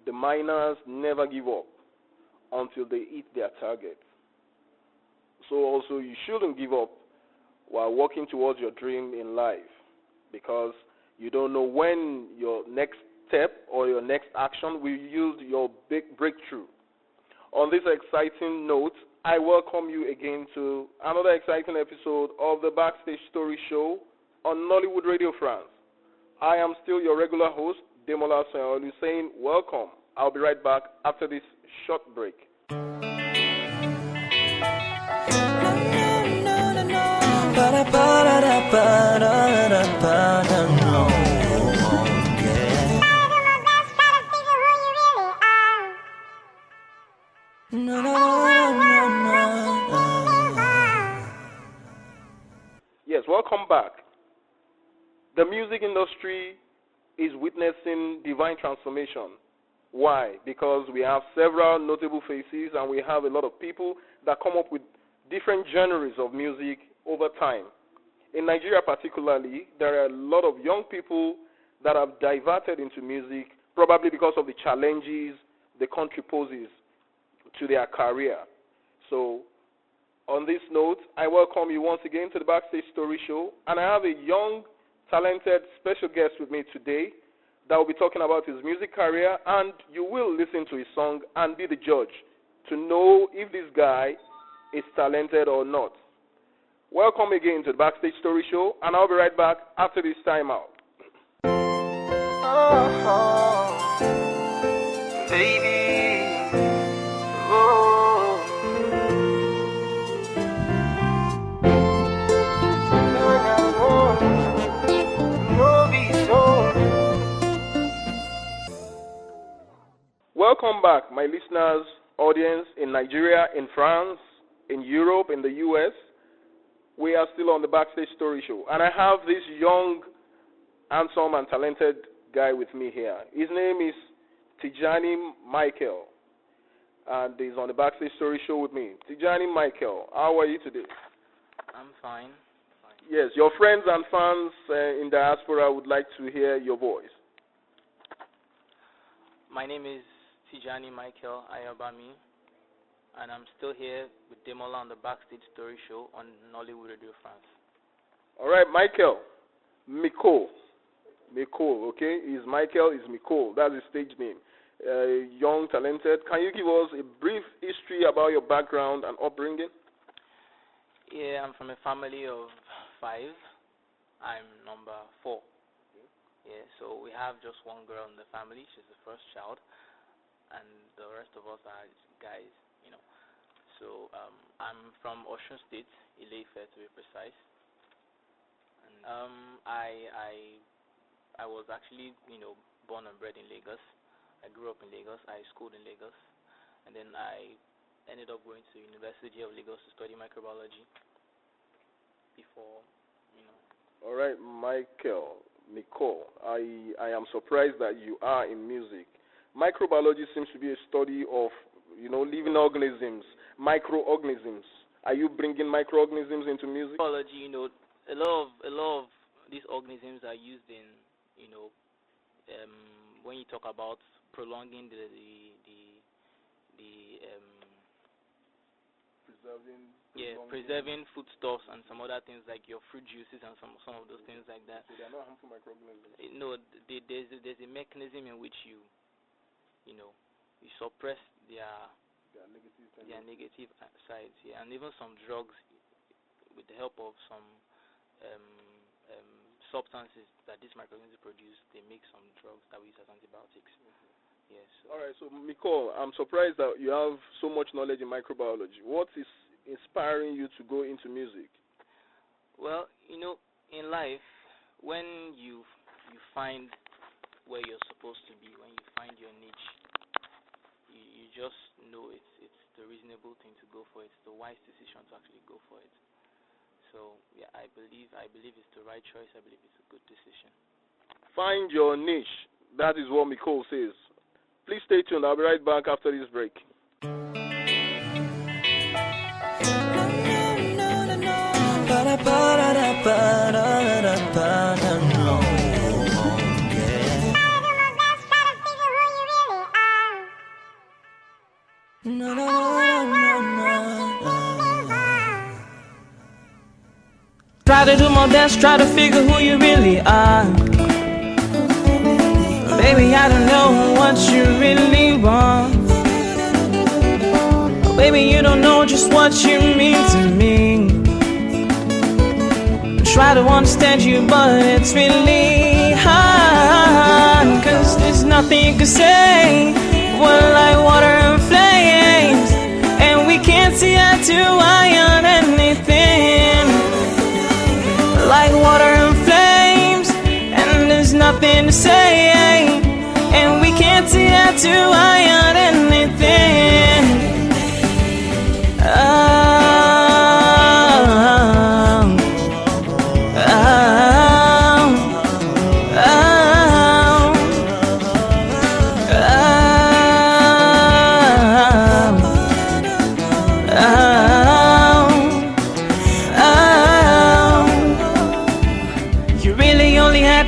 the miners never give up until they hit their target. So also you shouldn't give up while working towards your dream in life, because you don't know when your next step or your next action will yield your big breakthrough. On this exciting note, I welcome you again to another exciting episode of the Backstage Story Show on Nollywood Radio France. I am still your regular host, Demola Sayaolu, saying welcome. I'll be right back after this short break. Yes, welcome back. The music industry is witnessing divine transformation. Why? Because we have several notable faces and we have a lot of people that come up with different genres of music over time. In Nigeria particularly, there are a lot of young people that have diverted into music, probably because of the challenges the country poses to their career. So, on this note, I welcome you once again to the Backstage Story Show, and I have a young, talented, special guest with me today that will be talking about his music career, and you will listen to his song and be the judge to know if this guy is talented or not. Welcome again to the Backstage Story Show, and I'll be right back after this time out. Oh, baby, oh, no, be so. Welcome back, my listeners, audience in Nigeria, in France, in Europe, in the US. We are still on the Backstage Story Show, and I have this young, handsome, and talented guy with me here. His name is Tijani Michael, and he's on the Backstage Story Show with me. Tijani Michael, how are you today? I'm fine. Yes, your friends and fans in diaspora would like to hear your voice. My name is Tijani Michael Ayabami, and I'm still here with Demola on the Backstage Story Show on Nollywood Radio France. All right, Michael. Mikol, okay? He's Michael, is Mikol. That's his stage name. Young, talented. Can you give us a brief history about your background and upbringing? Yeah, I'm from a family of 5. I'm number 4. Yeah, so we have just one girl in the family. She's the first child, and the rest of us are guys, you know. So I'm from Osun State, Ile-Ife to be precise. And I was actually, born and bred in Lagos. I grew up in Lagos. I schooled in Lagos, and then I ended up going to University of Lagos to study microbiology. Before, All right, Mikol, I am surprised that you are in music. Microbiology seems to be a study of, living organisms, microorganisms. Are you bringing microorganisms into music? Biology, a lot of these organisms are used in, when you talk about prolonging the preserving foodstuffs and some other things like your fruit juices and some of those things like that. So they are not harmful microorganisms. No, there's a mechanism in which you suppress their negative sides, and even some drugs, with the help of some substances that these microorganisms produce, they make some drugs that we use as antibiotics. Yes. All right, so Mikol, I'm surprised that you have so much knowledge in microbiology. What is inspiring you to go into music? Well, in life, when you find where you're supposed to be, when you find your niche, you just know it's the reasonable thing to go for it. It's the wise decision to actually go for it. So yeah, I believe it's the right choice. I believe it's a good decision. Find your niche. That is what Mikol says. Please stay tuned. I'll be right back after this break. Try to do my best, try to figure who you really are. Baby, I don't know what you really want. Baby, you don't know just what you mean to me. Try to understand you, but it's really hard. Cause there's nothing you can say. We're like water and flames, and we can't see eye to eye on anything. Like water and flames, and there's nothing to say, and we can't see eye to eye on anything.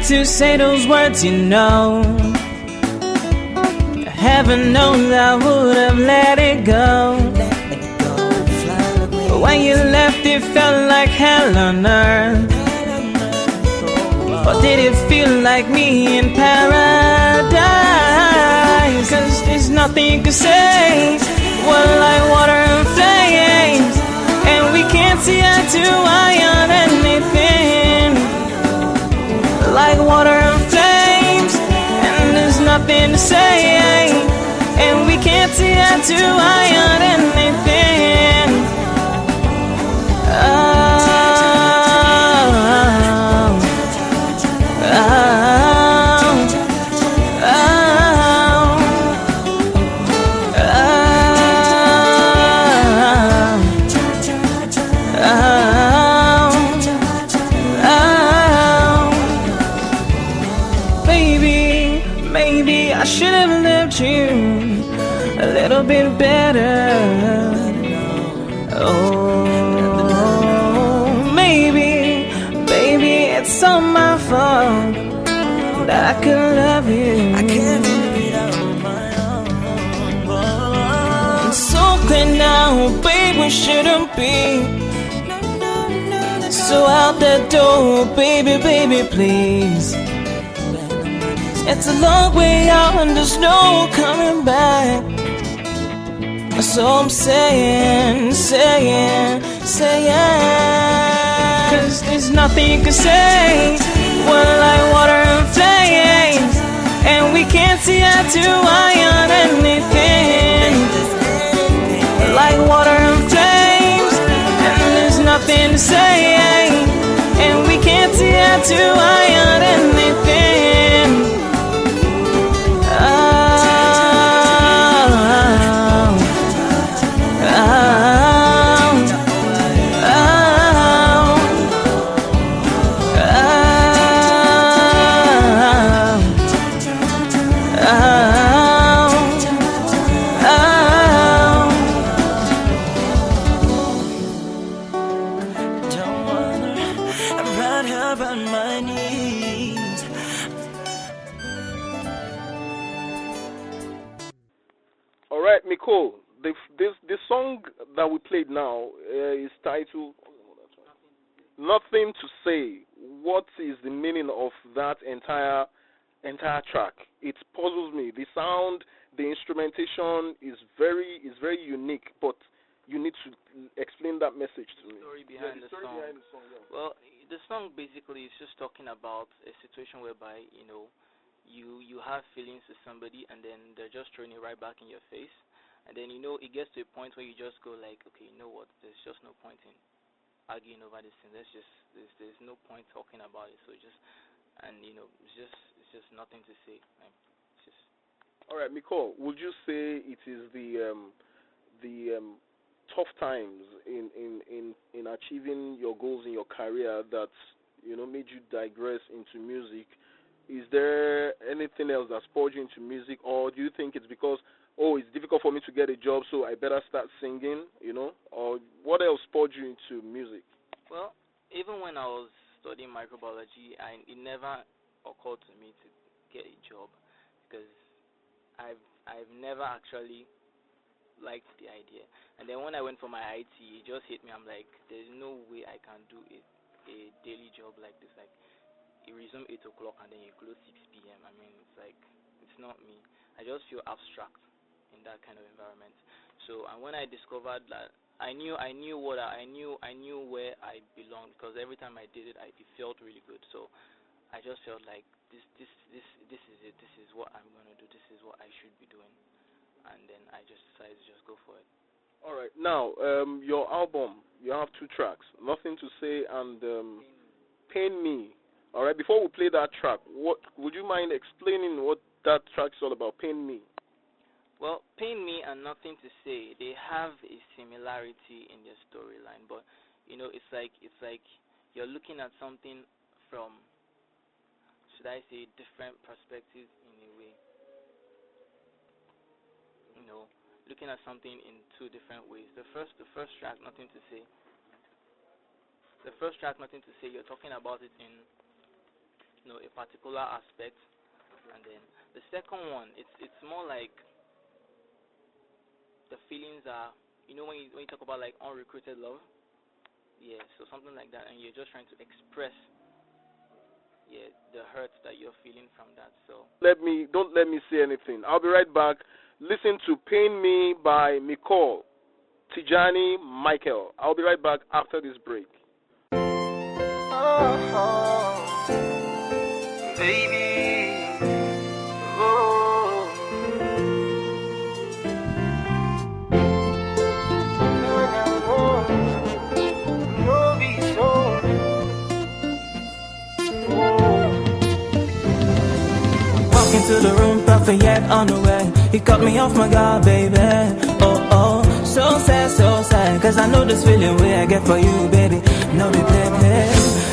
To say those words, you know. Heaven knows I would have let it go. But when you left, it felt like hell on earth. Or did it feel like me in paradise? Cause there's nothing you can say. We're like water and flames, and we can't see eye to eye on anything. Like water and flames, and there's nothing to say, and we can't see eye to eye on anything. I should have loved you a little bit better. Oh, maybe it's all my fault that I couldn't love you. I can't live it on my own. It's so clear now, babe, we shouldn't be so out that door, baby, please. It's a long way out and there's no coming back. So I'm saying cause there's nothing you can say. We're like water and flames, and we can't see eye to eye on anything. Like water and flames, and there's nothing to say, and we can't see eye to eye on anything. Mikol, this song that we played now is titled "Nothing to Say." What is the meaning of that entire track? It puzzles me. The sound, the instrumentation is very unique, but you need to explain that message to me. The story behind the song. Yeah. Well, the song basically is just talking about a situation whereby you have feelings to somebody, and then they're just throwing it right back in your face. And then, it gets to a point where you just go like, okay, you know what, there's just no point in arguing over this thing. There's no point talking about it. So it's just nothing to say. It's just... All right, Mikol, would you say it is the tough times in achieving your goals in your career that, made you digress into music? Is there anything else that spurred you into music, or do you think it's because, it's difficult for me to get a job, so I better start singing, or what else spurred you into music? Well, even when I was studying microbiology, it never occurred to me to get a job, because I've never actually liked the idea. And then when I went for my IT, it just hit me. I'm like, there's no way I can do a daily job like this. Like, you resume 8 o'clock and then you close 6 p.m. I mean, it's like, it's not me. I just feel abstract in that kind of environment. So, and when I discovered that, I knew where I belonged, because every time I did it, it felt really good. So, I just felt like this is it. This is what I'm gonna do. This is what I should be doing. And then I just decided to just go for it. All right. Now, your album, you have 2 tracks, Nothing to Say and Pain Me. All right. Before we play that track, what would you mind explaining what that track is all about? Pain Me. Well, Pain Me and Nothing to Say, they have a similarity in their storyline, but it's like you're looking at something from, should I say, different perspectives in a way. Looking at something in 2 different ways. The first track, Nothing to Say. The first track, Nothing to Say, you're talking about it in a particular aspect, and then the second one, it's more like the feelings are, when you talk about like unrecruited love, yeah, so something like that, and you're just trying to express the hurt that you're feeling from that. So don't let me say anything. I'll be right back. Listen to Pain Me by MIKOL-Tijani Michael. I'll be right back after this break. Baby, oh, no be so. Walk into the room, perfect yet unaware. He cut me off my guard, baby. Oh, oh, so sad, cause I know this feeling way I get for you, baby. No be play.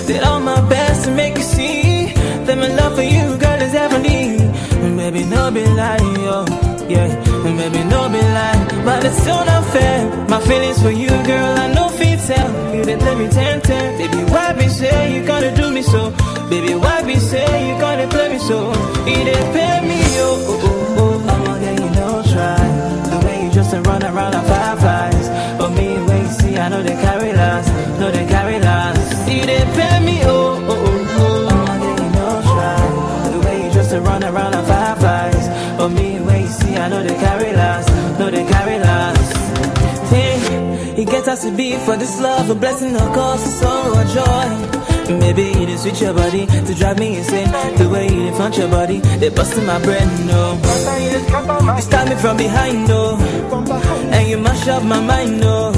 Did all my best to make you see that my love for you, girl, is heavenly. And baby, no be lie, oh, yeah. And baby, no be lie, but it's still not fair. My feelings for you, girl, I know feet tell. You did let me 10. Baby, why be say you gonna do me so? Baby, why be say you gonna play me so? You didn't pay me, oh. I'm gonna get you no try. The way you just run around on 5 eyes. But me, wait, see, I know they carry last. No, they carry last. You didn't pay me, oh. I'm gonna get you no try. The way you just run around on 5 eyes. But me, wait, see, I know they carry last. No, they carry last. Hey, it gets us to be for this love, a blessing, of course, a sorrow, a joy. Maybe you didn't switch your body to drive me insane. The way you didn't front your body, they busting my brain, no. You stab me from behind, no. And you mash up my mind, no.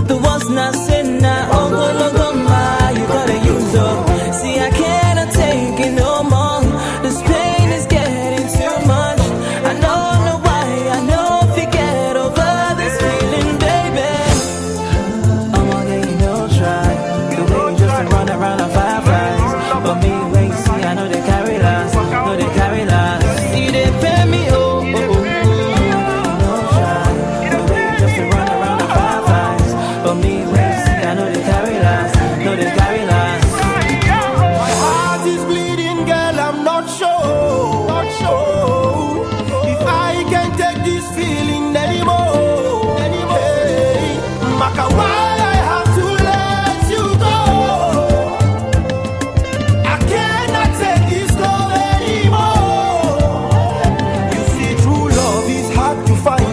The ones not saying now, oh, go, my, you gotta use, oh. See, I cannot take it no more. This pain is getting too much. I know why, I know if you get over this feeling, baby. I'm gonna get you no try. Run around on 5 eyes. But me, wait, see, I know they carry last. No, they carry last. See, they pay me, oh. No try. The way you just run around on 5 eyes. But me, wait, see, I know they carry last. No, they carry last. My heart is bleeding, girl, I'm not sure. If I can take this feeling anymore. Hey, Maka, why I have to let you go? I cannot take this love anymore. You see, true love is hard to find.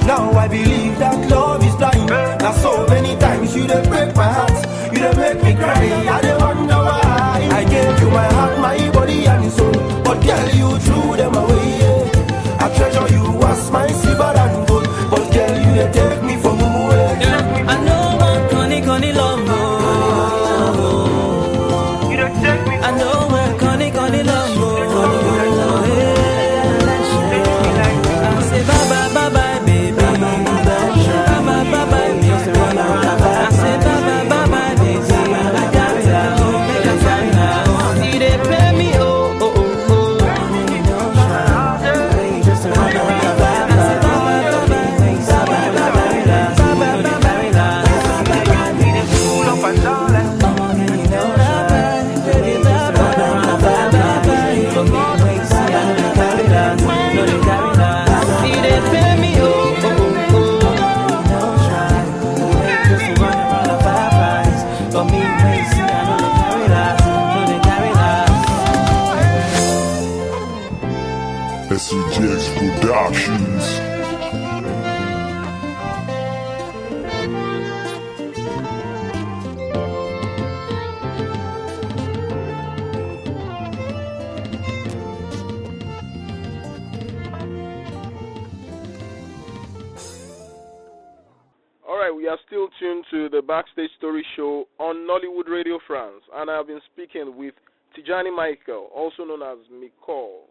Now I believe that love is blind. Now so many times you done break my heart, you done make me cry. I don't wonder why. I gave you my heart, my body and soul, but girl, you threw them away. I treasure you as my silver and gold, but girl, you done take me from away. I know I'm Connie love. I know we're Connie love. I say bye bye baby. Bye bye baby. I say bye bye baby. I got to make a final. See they play me oh. They just run around. I say bye bye. Productions. We are still tuned to the Backstage Story Show on Nollywood Radio France, and I have been speaking with Tijani Michael, also known as Mikol.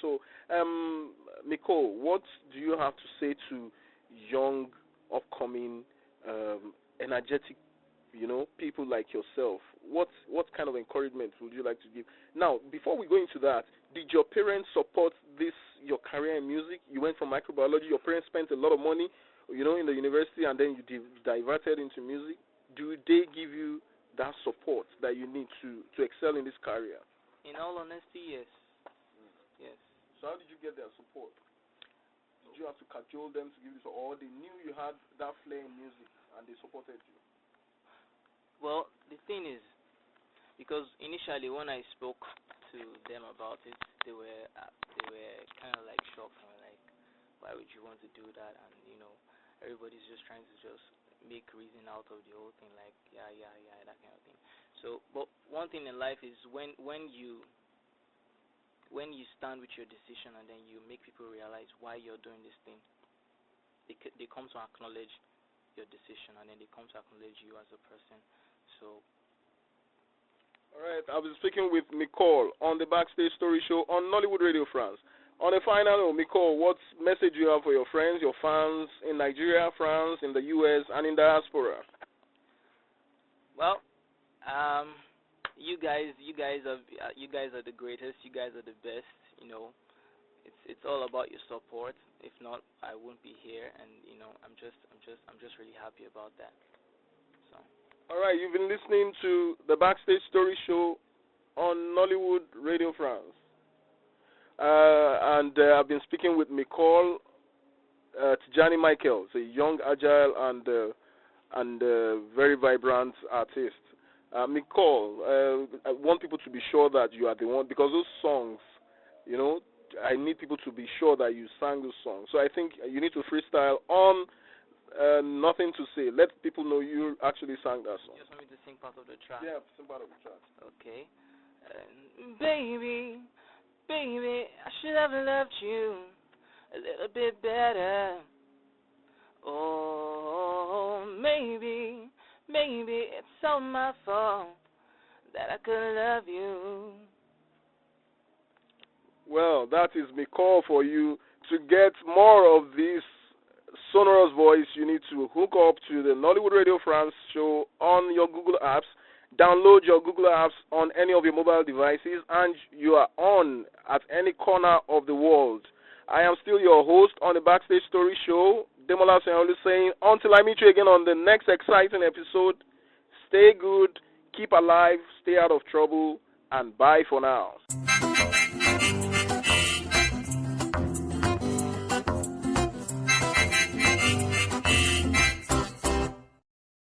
So, Mikol, what do you have to say to young, upcoming, energetic, people like yourself? What kind of encouragement would you like to give? Now, before we go into that, did your parents support your career in music? You went for microbiology. Your parents spent a lot of money, in the university, and then you diverted into music. Do they give you that support that you need to excel in this career? In all honesty, yes. Yes. So how did you get their support? Did you have to cajole them to give you, or they knew you had that flair in music and they supported you? Well, the thing is, because initially when I spoke to them about it, they were kind of like shocked, like, why would you want to do that? And everybody's just trying to just make reason out of the whole thing, like yeah, that kind of thing. So, but one thing in life is when you stand with your decision and then you make people realize why you're doing this thing, they come to acknowledge your decision, and then they come to acknowledge you as a person. So. All right, I've been speaking with Mikol on the Backstage Story Show on Nollywood Radio France. On a final note, Mikol, what message do you have for your friends, your fans in Nigeria, France, in the U.S., and in diaspora? Well, you guys are the greatest. You guys are the best. It's all about your support. If not, I wouldn't be here, and I'm just really happy about that. So. All right, you've been listening to the Backstage Story Show on Nollywood Radio France. And I've been speaking with MIKOL-Tijani Michael. He's a young, agile, and very vibrant artist. Mikol, I want people to be sure that you are the one, because those songs, I need people to be sure that you sang those songs. So I think you need to freestyle on Nothing to Say. Let people know you actually sang that song. You just want me to sing part of the track? Yeah, sing part of the track. Okay. Baby, I should have loved you a little bit better. Oh, maybe it's all my fault that I couldn't love you. Well, that is Mikol for you. To get more of this sonorous voice, you need to hook up to the Nollywood Radio France show on your Google apps. Download your Google apps on any of your mobile devices, and you are on at any corner of the world. I am still your host on the Backstage Story Show, Demola Sayaolu, saying, until I meet you again on the next exciting episode, stay good, keep alive, stay out of trouble, and bye for now.